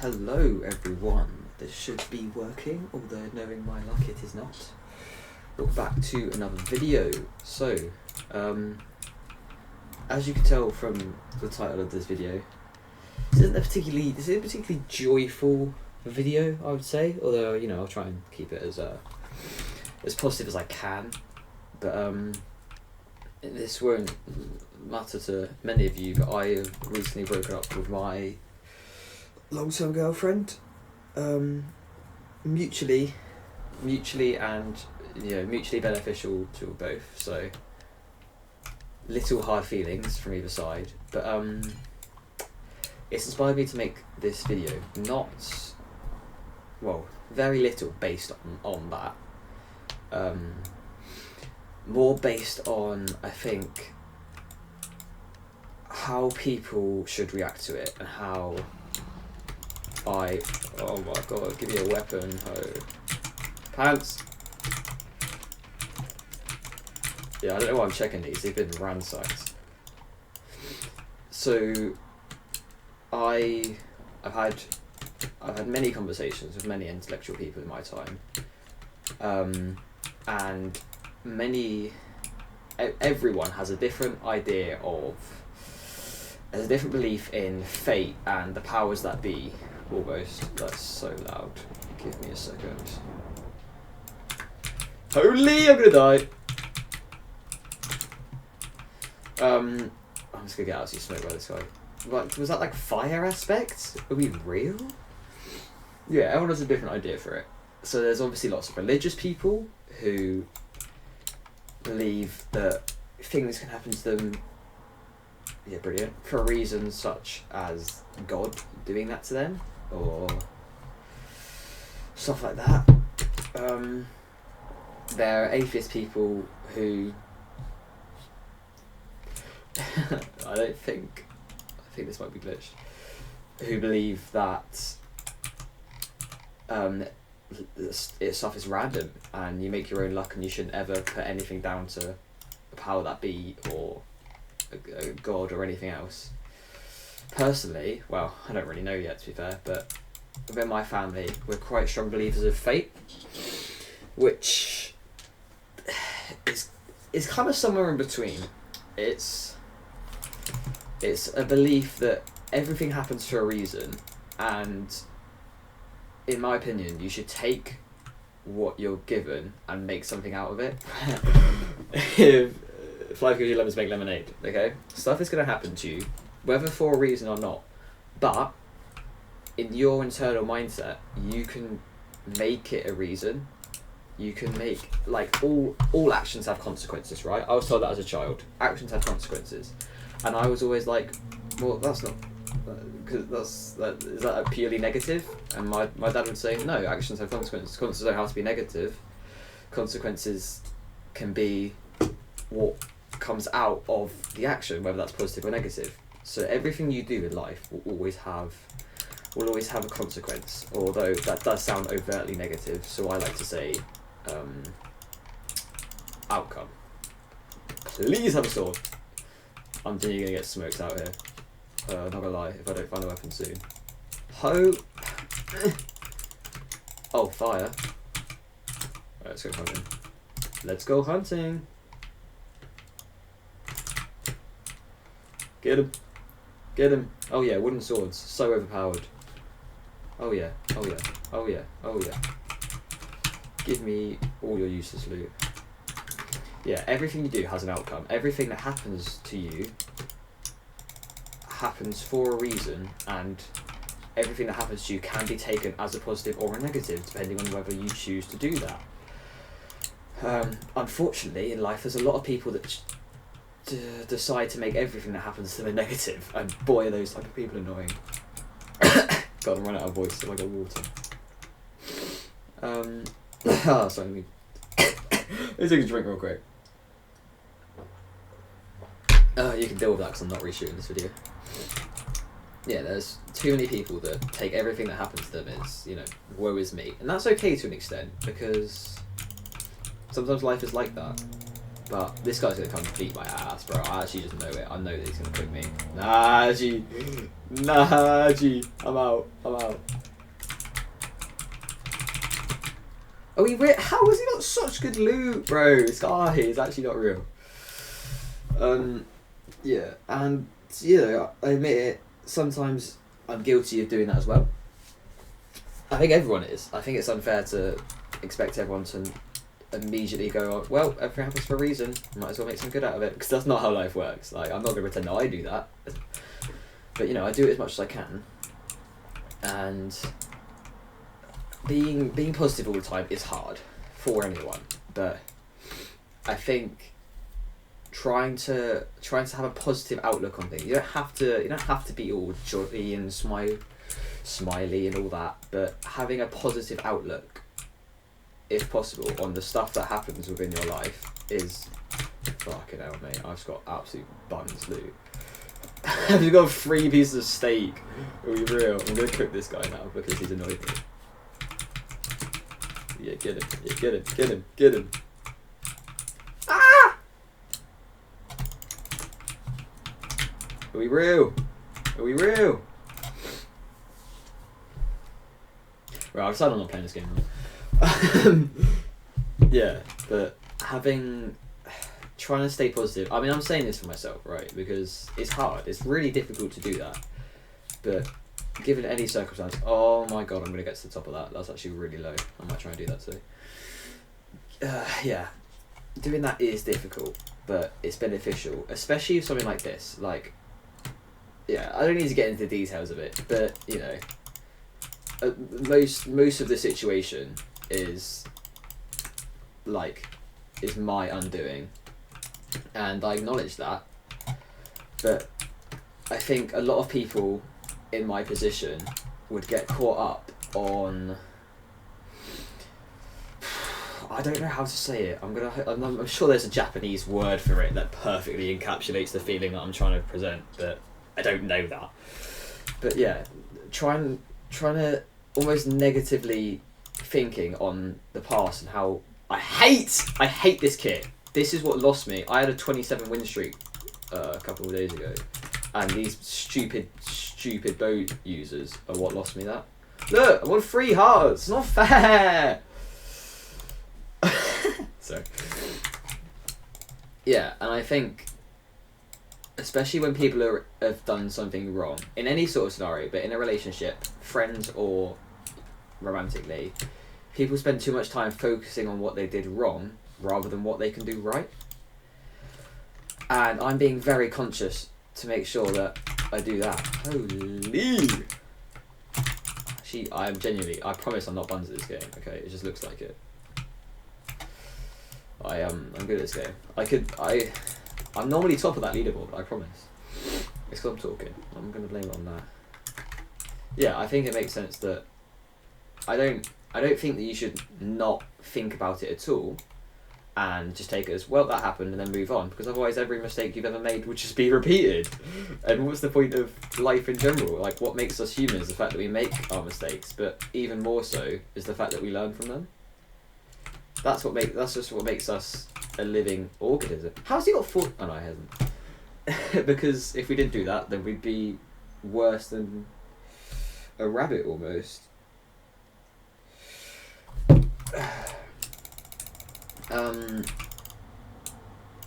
Hello everyone, this should be working, although knowing my luck it is not. Welcome back to another video. So, as you can tell from the title of this video, this isn't a particularly joyful video, I would say, although, you know, I'll try and keep it as positive as I can, but this won't matter to many of you, but I have recently broken up with my long-term girlfriend, mutually and, you know, mutually beneficial to both, so little hard feelings from either side, but it's inspired me to make this video, very little based on that, more based on, I think, how people should react to it and how oh my god, give me a weapon, pants! Yeah, I don't know why I'm checking these, they've been ransacked. So, I've had many conversations with many intellectual people in my time, and everyone has a different idea has a different belief in fate and the powers that be, almost. That's so loud. Give me a second. Holy, I'm gonna die! I'm just gonna get out of smoke by this guy. Like, was that like fire aspect? Are we real? Yeah, everyone has a different idea for it. So there's obviously lots of religious people who believe that things can happen to them, yeah, brilliant, for reasons such as God doing that to them, or stuff like that. There are atheist people who I think this might be glitched, who believe that stuff is random and you make your own luck and you shouldn't ever put anything down to the power that be or a god or anything else. Personally, well, I don't really know yet, to be fair, but within my family we're quite strong believers of fate, which is kind of somewhere in between. It's a belief that everything happens for a reason, and in my opinion you should take what you're given and make something out of it. If life gives you lemons, make lemonade, okay? Stuff is going to happen to you, whether for a reason or not, but in your internal mindset you can make it a reason. You can make, like, all actions have consequences, right? I was told that as a child. Actions have consequences. And I was always like, well, that's not, because is that purely negative? And my dad would say, no, actions have consequences. Consequences don't have to be negative. Consequences can be what comes out of the action, whether that's positive or negative. So everything you do in life will always have a consequence, although that does sound overtly negative, so I like to say outcome. Please have a sword. I'm genuinely gonna get smoked out here. Not gonna lie, if I don't find a weapon soon. Oh, fire. Alright, let's go hunting. Let's go hunting. Get him. Get him. Oh yeah, wooden swords. So overpowered. Oh yeah. Oh yeah. Oh yeah. Oh yeah. Give me all your useless loot. Yeah, everything you do has an outcome. Everything that happens to you happens for a reason, and everything that happens to you can be taken as a positive or a negative, depending on whether you choose to do that. Unfortunately, in life, there's a lot of people that decide to make everything that happens to them a negative, and boy, are those type of people annoying. God, I'm running out of voice, so I got water. Sorry, let's take a drink real quick. You can deal with that because I'm not reshooting this video. Yeah, there's too many people that take everything that happens to them as, you know, woe is me. And that's okay to an extent, because sometimes life is like that. But this guy's gonna come beat my ass, bro. I actually just know it. I know that he's gonna cook me. Nah, G. I'm out. Oh, how was he not such good loot, bro? This guy is actually not real. Yeah, and I admit it. Sometimes I'm guilty of doing that as well. I think everyone is. I think it's unfair to expect everyone to immediately go, oh, well, everything happens for a reason. Might as well make some good out of it, because that's not how life works. Like, I'm not going to pretend that I do that, but I do it as much as I can. And being positive all the time is hard for anyone, but I think trying to have a positive outlook on things. You don't have to be all jolly and smiley and all that, but having a positive outlook, if possible, on the stuff that happens within your life is fucking hell, mate. I've just got absolute buns loot. I've just got 3 pieces of steak. Are we real? I'm gonna cook this guy now because he's annoyed me. Yeah, get him. Yeah, get him. Ah! Are we real? Right, I've decided I'm not playing this game now. Yeah, but trying to stay positive. I mean, I'm saying this for myself, right? Because it's hard. It's really difficult to do that. But given any circumstance, oh my god, I'm going to get to the top of that. That's actually really low. I might try and do that too. Yeah, doing that is difficult, but it's beneficial, especially with something like this. Like, yeah, I don't need to get into the details of it, but most of the situation is my undoing, and I acknowledge that. But I think a lot of people in my position would get caught up on, I don't know how to say it. I'm sure there's a Japanese word for it that perfectly encapsulates the feeling that I'm trying to present, but I don't know that. But yeah, trying to almost negatively thinking on the past and how I hate this kit. This is what lost me. I had a 27 win streak a couple of days ago, and these stupid bow users are what lost me that. Look, I'm on 3 hearts. It's not fair. So yeah, and I think especially when people have done something wrong in any sort of scenario, but in a relationship, friends or romantically, people spend too much time focusing on what they did wrong rather than what they can do right. And I'm being very conscious to make sure that I do that. Holy! I am genuinely, I promise I'm not buns at this game, okay? It just looks like it. I'm good at this game. I'm normally top of that leaderboard, I promise. It's because I'm talking. I'm going to blame it on that. Yeah, I think it makes sense that I don't think that you should not think about it at all and just take it as, well, that happened, and then move on, because otherwise every mistake you've ever made would just be repeated. And what's the point of life in general? Like, what makes us human is the fact that we make our mistakes, but even more so is the fact that we learn from them. That's just what makes us a living organism. How's he got 4? Oh no, he hasn't. Because if we didn't do that, then we'd be worse than a rabbit almost. I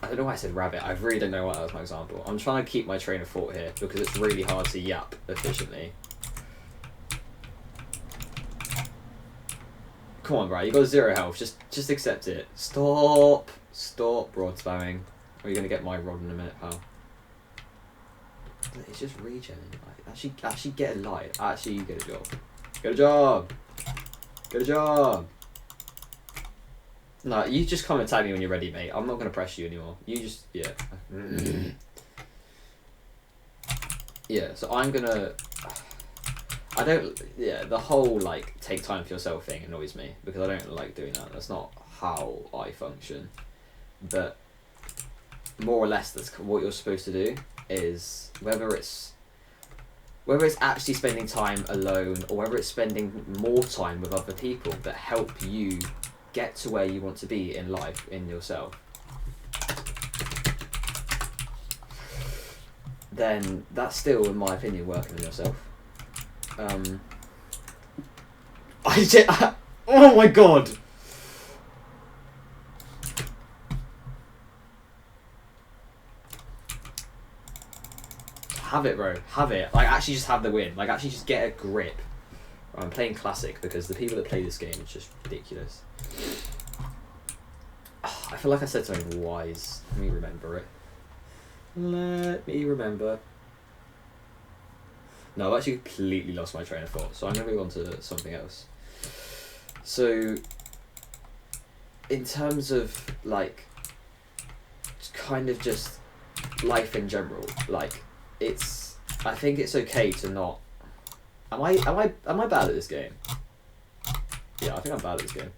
don't know why I said rabbit. I really don't know why that was my example. I'm trying to keep my train of thought here because it's really hard to yap efficiently. Come on, bro. You got 0 health. Just accept it. Stop rod spamming. Or you're gonna get my rod in a minute, pal. It's just regen. Actually get a light. Actually get a job. Get a job. Get a job. No, you just come and tag me when you're ready, mate. I'm not gonna press you anymore. You just, yeah. Yeah. So I'm gonna. The whole take time for yourself thing annoys me because I don't like doing that. That's not how I function. But more or less, that's what you're supposed to do. Is whether it's actually spending time alone or whether it's spending more time with other people that help you get to where you want to be in life, in yourself, then that's still, in my opinion, working on yourself. Oh my god! have it, bro. Have it. Like, actually just have the win. Like, actually just get a grip. I'm playing Classic because the people that play this game is just ridiculous. I feel like I said something wise. Let me remember it. Let me remember. No, I've actually completely lost my train of thought, so I'm going to move on to something else. So, in terms of, like, kind of just life in general, like, I think it's okay to not... Am I bad at this game? Yeah, I think I'm bad at this game.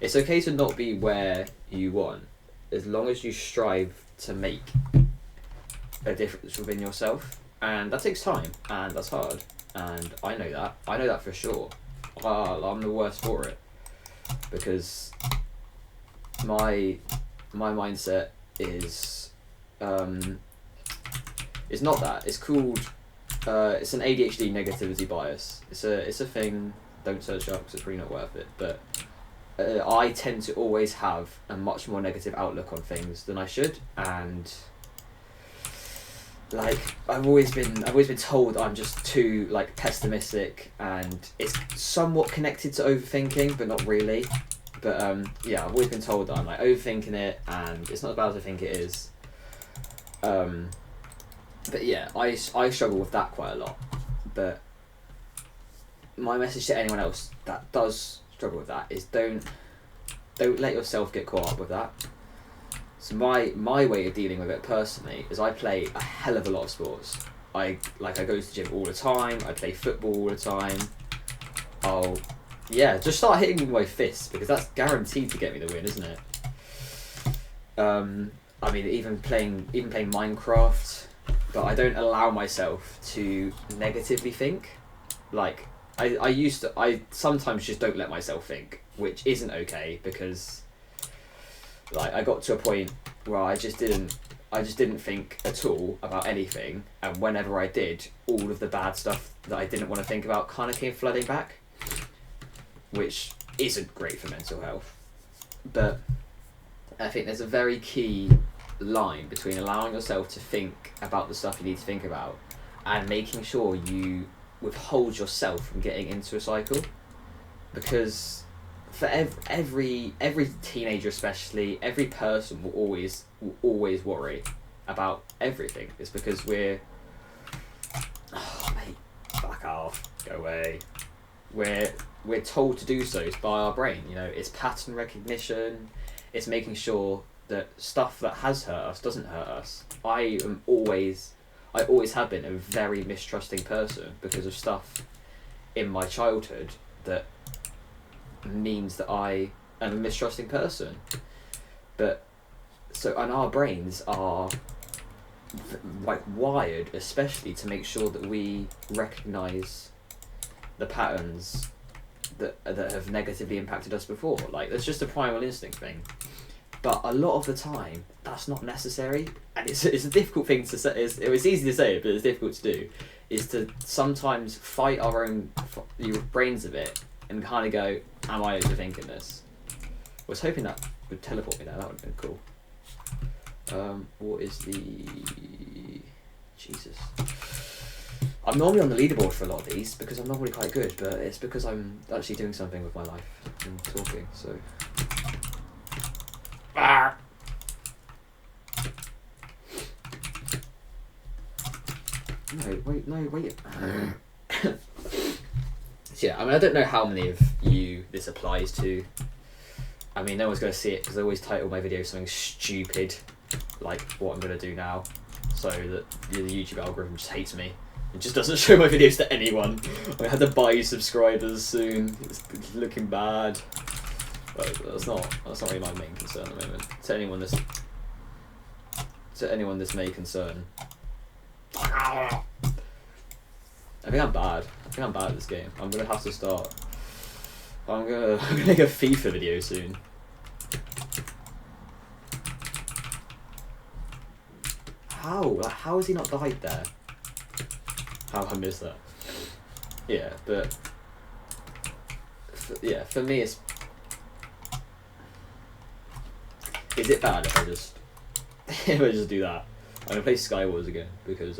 It's okay to not be where you want, as long as you strive to make a difference within yourself. And that takes time, and that's hard, and I know that. I know that for sure. I'm the worst for it, because my mindset is it's not that. It's called it's an ADHD negativity bias. It's a thing. Don't search it up because it's really not worth it. But I tend to always have a much more negative outlook on things than I should, and like I've always been told I'm just too like pessimistic, and it's somewhat connected to overthinking, but not really. But yeah, I've always been told that I'm like overthinking it, and it's not as bad as I think it is. But yeah, I struggle with that quite a lot. But my message to anyone else that does struggle with that is don't let yourself get caught up with that. So my way of dealing with it personally is I play a hell of a lot of sports. I go to the gym all the time. I play football all the time. Just start hitting with my fists, because that's guaranteed to get me the win, isn't it? I mean, even playing Minecraft, but I don't allow myself to negatively think. Like I sometimes just don't let myself think, which isn't okay, because like I got to a point where I just didn't think at all about anything, and whenever I did, all of the bad stuff that I didn't want to think about kind of came flooding back, which isn't great for mental health. But I think there's a very key line between allowing yourself to think about the stuff you need to think about and making sure you withhold yourself from getting into a cycle, because for every teenager, especially every person will always worry about everything. It's because we're mate, fuck off, go away. We're told to do so by our brain. You know, it's pattern recognition. It's making sure that stuff that has hurt us doesn't hurt us. I always have been a very mistrusting person because of stuff in my childhood that means that I am a mistrusting person. But and our brains are like wired especially to make sure that we recognise the patterns that have negatively impacted us before. Like, that's just a primal instinct thing. But a lot of the time, that's not necessary, and it's a difficult thing to say. It's easy to say it, but it's difficult to do. Is to sometimes fight your brains a bit and kind of go, "Am I overthinking this?" I was hoping that would teleport me there. That would have been cool. What is the Jesus? I'm normally on the leaderboard for a lot of these because I'm normally quite good, but it's because I'm actually doing something with my life and talking. So. No, wait. So yeah, I mean, I don't know how many of you this applies to. I mean, no one's going to see it because I always title my videos something stupid, like what I'm going to do now, so that the YouTube algorithm just hates me. It just doesn't show my videos to anyone. I had to buy subscribers soon. It's looking bad. But that's not really my main concern at the moment. To anyone this may concern. I think I'm bad. At this game. I'm gonna have to start. I'm gonna make a FIFA video soon. How? Like, how has he not died there? How have I missed that? Yeah, but for me it's. Is it bad if I just do that? I'm gonna play Skywars again because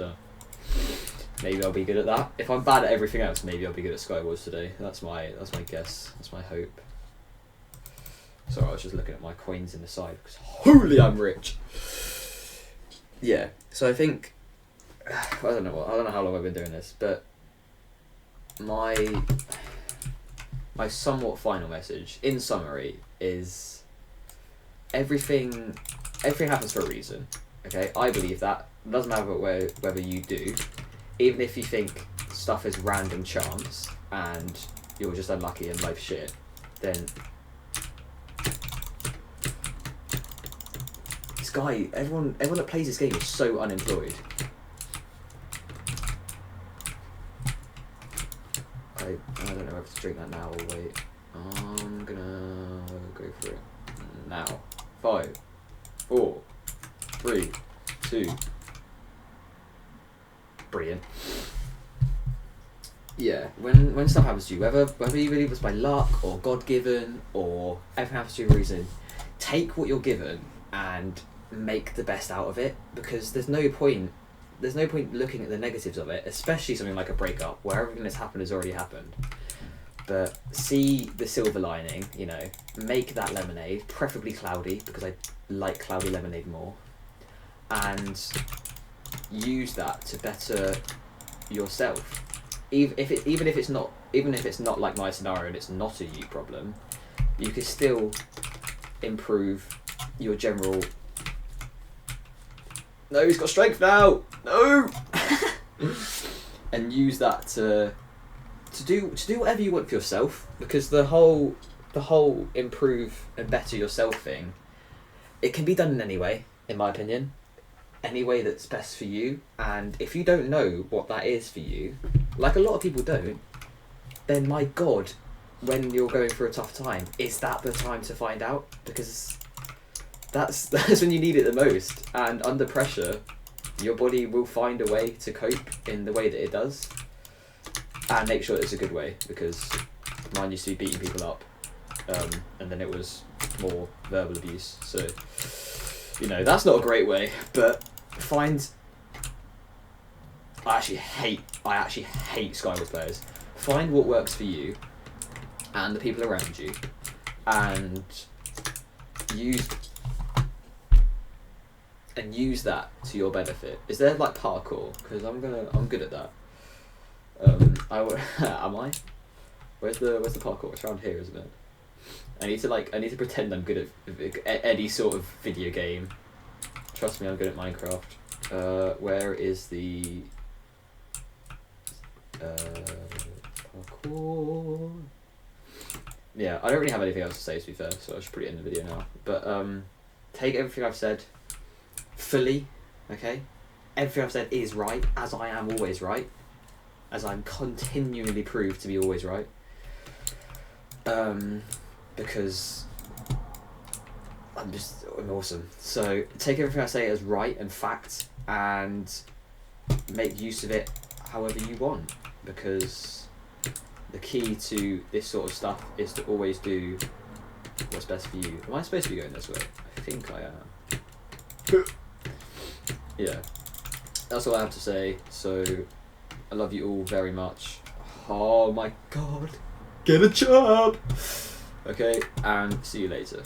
maybe I'll be good at that. If I'm bad at everything else, maybe I'll be good at Skywars today. That's my guess. That's my hope. Sorry, I was just looking at my coins in the side because holy, I'm rich. Yeah. So I think I don't know how long I've been doing this, but my somewhat final message, in summary, is everything happens for a reason. Okay, I believe that. It doesn't matter whether you do, even if you think stuff is random chance and you're just unlucky and life shit, then this guy, everyone that plays this game is so unemployed. I don't know whether to drink that now or wait. I'm gonna go for it now. 5, 4, 3, 2. Brilliant. Yeah, when stuff happens to you, whether you believe it's by luck or God given or everything happens to you for a reason, take what you're given and make the best out of it, because there's no point looking at the negatives of it, especially something like a breakup where everything that's happened has already happened. But see the silver lining, make that lemonade, preferably cloudy, because I like cloudy lemonade more, and use that to better yourself. Even if it's not like my scenario and it's not a you problem, you can still improve your general. No, he's got strength now. No. And use that to do whatever you want for yourself, because the whole improve and better yourself thing, it can be done in any way, in my opinion, any way that's best for you. And if you don't know what that is for you, like a lot of people don't, then my God, when you're going through a tough time, is that the time to find out? Because that's when you need it the most, and under pressure your body will find a way to cope in the way that it does, and make sure it's a good way, because mine used to be beating people up, and then it was more verbal abuse, so that's not a great way. But I actually hate Skywars players. Find what works for you and the people around you, and use that to your benefit. Is there like parkour? Because I'm good at that. Am I? Where's the parkour? It's around here, isn't it? I need to pretend I'm good at any sort of video game. Trust me, I'm good at Minecraft. Where is the parkour? Yeah, I don't really have anything else to say, to be fair, so I should put it in the video now. But take everything I've said fully, okay? Everything I've said is right, as I am always right, as I'm continually proved to be always right. Because I'm awesome. So take everything I say as right and fact, and make use of it however you want, because the key to this sort of stuff is to always do what's best for you. Am I supposed to be going this way? I think I am. Yeah, that's all I have to say. So I love you all very much. Oh my God, get a job. Okay, and see you later.